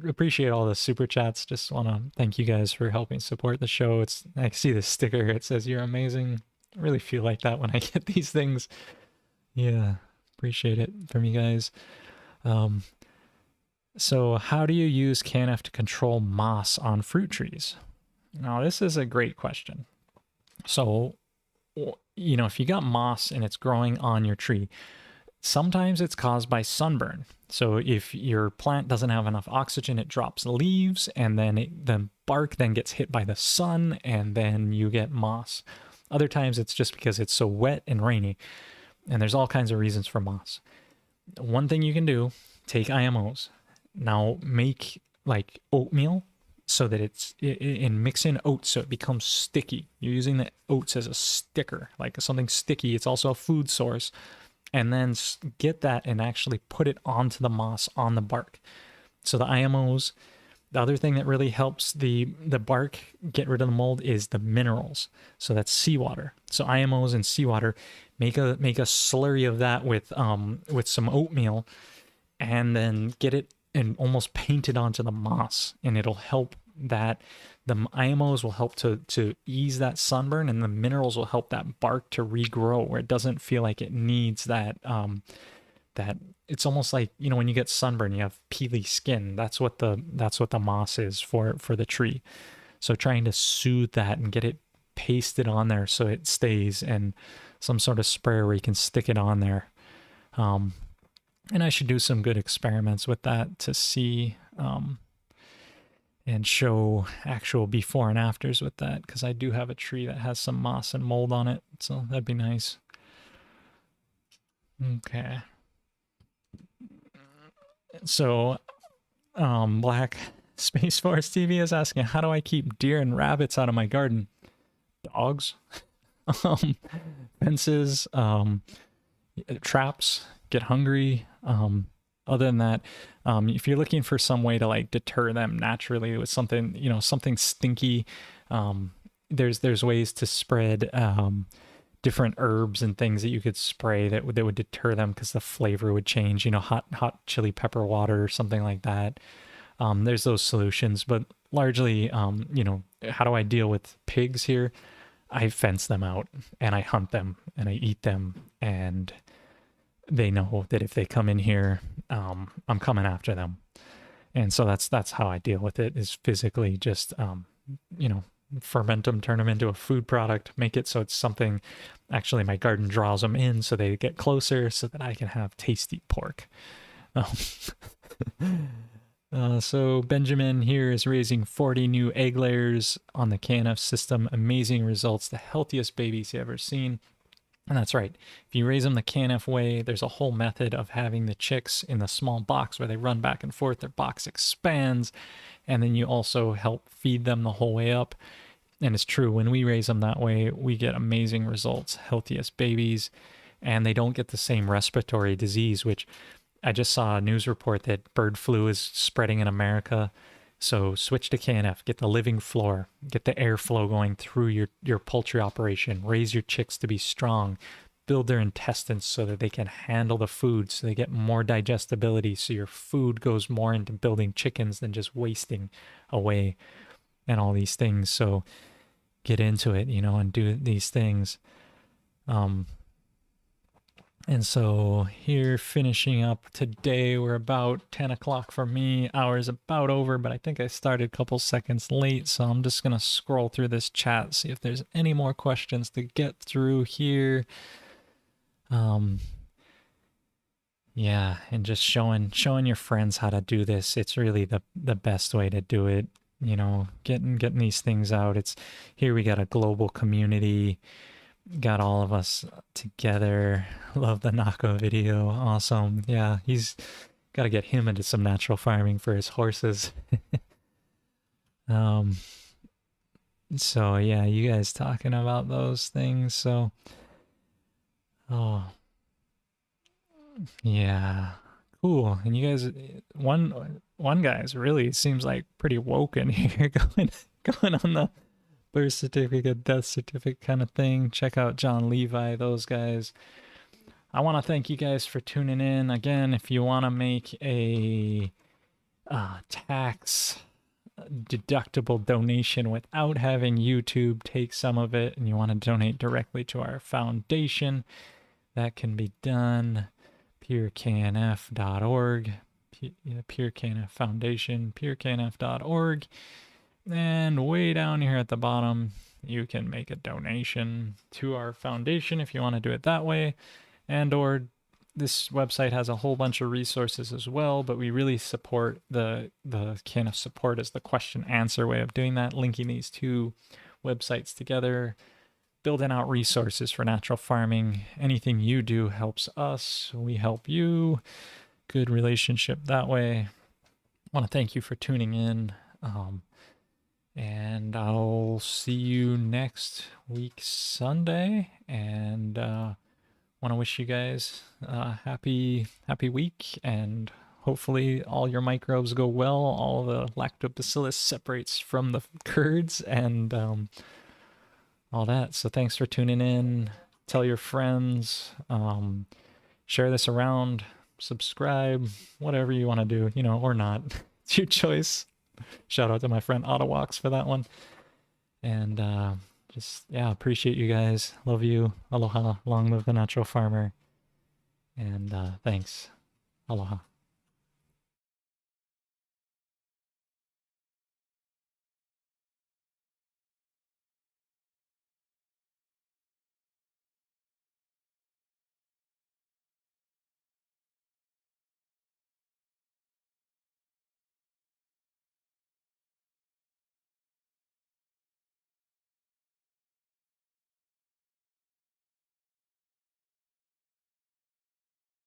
appreciate all the super chats. Just want to thank you guys for helping support the show. I see the sticker, it says you're amazing. I really feel like that when I get these things. Yeah, appreciate it from you guys. So how do you use KNF to control moss on fruit trees? Now, this is a great question. So, if you got moss and it's growing on your tree, sometimes it's caused by sunburn. So if your plant doesn't have enough oxygen, it drops leaves, and then the bark then gets hit by the sun, and then you get moss. Other times it's just because it's so wet and rainy, and there's all kinds of reasons for moss. One thing you can do, take IMOs. Now make like oatmeal so that and mix in oats so it becomes sticky. You're using the oats as a sticker, like something sticky. It's also a food source. And then get that and actually put it onto the moss on the bark. So the IMOs, the other thing that really helps the bark get rid of the mold is the minerals. So that's seawater. So IMOs and seawater, make a slurry of that with some oatmeal, and then get it and almost paint it onto the moss, and it'll help that. The IMOs will help to ease that sunburn, and the minerals will help that bark to regrow where it doesn't feel like it needs that. That it's almost like, when you get sunburn, you have peely skin. That's what the moss is for the tree. So trying to soothe that and get it pasted on there so it stays, and some sort of sprayer where you can stick it on there. And I should do some good experiments with that to see and show actual before and afters with that, because I do have a tree that has some moss and mold on it, so that'd be nice. Okay. So, Black Space Force TV is asking, how do I keep deer and rabbits out of my garden? Dogs, fences, traps, get hungry. Other than that, if you're looking for some way to like deter them naturally with something, something stinky, there's ways to spread different herbs and things that you could spray that would deter them, because the flavor would change. Hot chili pepper water or something like that. There's those solutions, but largely, how do I deal with pigs here? I fence them out and I hunt them and I eat them, and they know that if they come in here, I'm coming after them. And so that's how I deal with it, is physically just you know, ferment them, turn them into a food product, make it so it's something actually my garden draws them in, so they get closer so that I can have tasty pork. So Benjamin here is raising 40 new egg layers on the KNF system. Amazing results, the healthiest babies you've ever seen. And that's right. If you raise them the KNF way, there's a whole method of having the chicks in the small box where they run back and forth. Their box expands, and then you also help feed them the whole way up. And it's true, when we raise them that way, we get amazing results, healthiest babies, and they don't get the same respiratory disease, which I just saw a news report that bird flu is spreading in America. So switch to KNF, get the living floor, get the airflow going through your poultry operation, raise your chicks to be strong, build their intestines so that they can handle the food, so they get more digestibility, so your food goes more into building chickens than just wasting away and all these things. So get into it, you know, and do these things. And so here, finishing up today, we're about 10 o'clock for me. Hour's about over, but I think I started a couple seconds late, so I'm just going to scroll through this chat, see if there's any more questions to get through here. Yeah, and just showing your friends how to do this. It's really the best way to do it, you know, getting these things out. It's here, we got a global community. Got all of us together. Love the Nako video. Awesome. Yeah, he's got to get him into some natural farming for his horses. So yeah, you guys talking about those things. So, oh, yeah, cool. And you guys, one guy's really seems like pretty woke in here, going on the birth certificate, death certificate kind of thing. Check out John Levi, those guys. I want to thank you guys for tuning in. Again, if you want to make a tax deductible donation without having YouTube take some of it, and you want to donate directly to our foundation, that can be done. pureknf.org, Pure KNF Foundation, pureknf.org. And way down here at the bottom, you can make a donation to our foundation if you want to do it that way. And or this website has a whole bunch of resources as well, but we really support the KNF support as the question answer way of doing that, linking these two websites together, building out resources for natural farming. Anything you do helps us, we help you. Good relationship that way. I want to thank you for tuning in. And I'll see you next week Sunday, and want to wish you guys a happy week, and hopefully all your microbes go well, all the lactobacillus separates from the curds, and all that. So thanks for tuning in. Tell your friends, share this around, subscribe, whatever you want to do, you know, or not. It's your choice. Shout out to my friend Ottawax for that one. And just, yeah, appreciate you guys. Love you. Aloha. Long live the natural farmer. And thanks. Aloha.